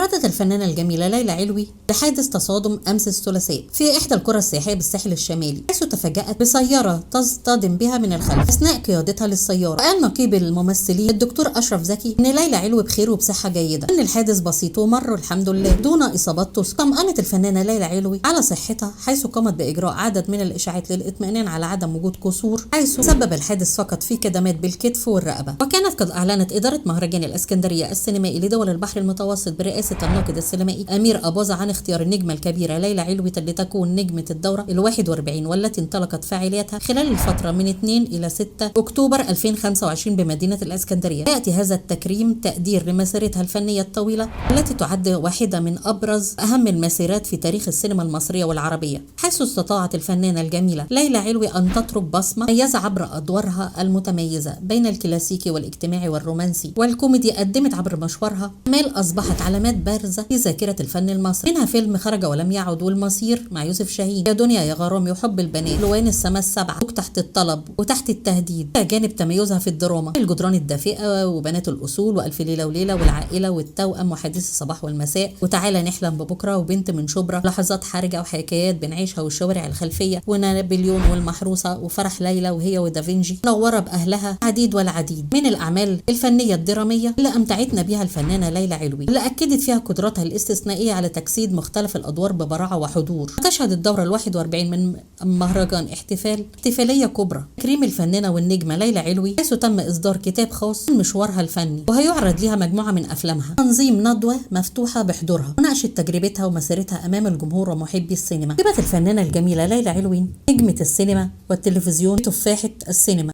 تعرضت الفنانة الجميلة ليلى علوي لحادث تصادم أمس الثلاثاء في إحدى القرى السياحية بالساحل الشمالي، حيث تفاجأت بسيارة تصطدم بها من الخلف أثناء قيادتها للسيارة. وقال نقيب الممثلين الدكتور أشرف زكي إن ليلى علوي بخير وبصحة جيدة، إن الحادث بسيط ومر الحمد لله دون إصابات تذكر. طمأنت الفنانة ليلى علوي على صحتها، حيث قامت بإجراء عدد من الإشاعات للإطمئنان على عدم وجود كسور، حيث سبب الحادث فقط في كدمات بالكتف والرقبة. وكانت قد أعلنت إدارة مهرجان الإسكندرية السينمائي لدول البحر المتوسط برئاسة الناقد السينمائي أمير أباظة عن اختيار النجمة الكبيرة ليلى علوي لتكون نجمة الدورة ال41، والتي انطلقت فعالياتها خلال الفترة من 2 إلى 6 أكتوبر 2025 بمدينة الإسكندرية. يأتي هذا التكريم تقدير لمسيرتها الفنية الطويلة، التي تعد واحدة من أبرز أهم المسيرات في تاريخ السينما المصرية والعربية، حيث استطاعت الفنانة الجميلة ليلى علوي أن تترك بصمة مميزة عبر أدوارها المتميزة بين الكلاسيكي والاجتماعي والرومانسي والكوميدي. قدمت عبر مشوارها أعمال أصبحت علامات بارزة في ذاكرة الفن المصري، منها فيلم خرج ولم يعد، والمصير مع يوسف شاهين، يا دنيا يا غرام، وحب البنات، لوان السماء السبعة، تحت الطلب، وتحت التهديد. إلى جانب تميزها في الدراما الجدران الدافئة، وبنات الأصول، وألف ليلة وليلة، والعائلة، والتوأم، وحديث الصباح والمساء، وتعالى نحلم ببكرة، وبنت من شبرا، لحظات حرجة، وحكايات بنعيشها، والشوارع الخلفية، ونابليون، والمحروسة، وفرح ليلى وهي ودافنجي، منورة بأهلها، عديد والعديد من الأعمال الفنية الدرامية اللي أمتعتنا بها الفنانة ليلى علوي، اللي أكدت فيها قدرتها الاستثنائية على تجسيد مختلف الأدوار ببراعة وحضور. تشهد الدورة ال41 من مهرجان احتفالية كبرى تكريم الفنانة والنجمة ليلى علوي، حيث تم إصدار كتاب خاص من مشوارها الفني، وهيعرض لها مجموعة من أفلامها، تنظيم ندوة مفتوحة بحضورها وناقشة تجربتها ومسيرتها أمام الجمهور ومحبي السينما. كتبت الفنانة الجميلة ليلى علوي نجمة السينما والتلفزيون تفاحة السينما.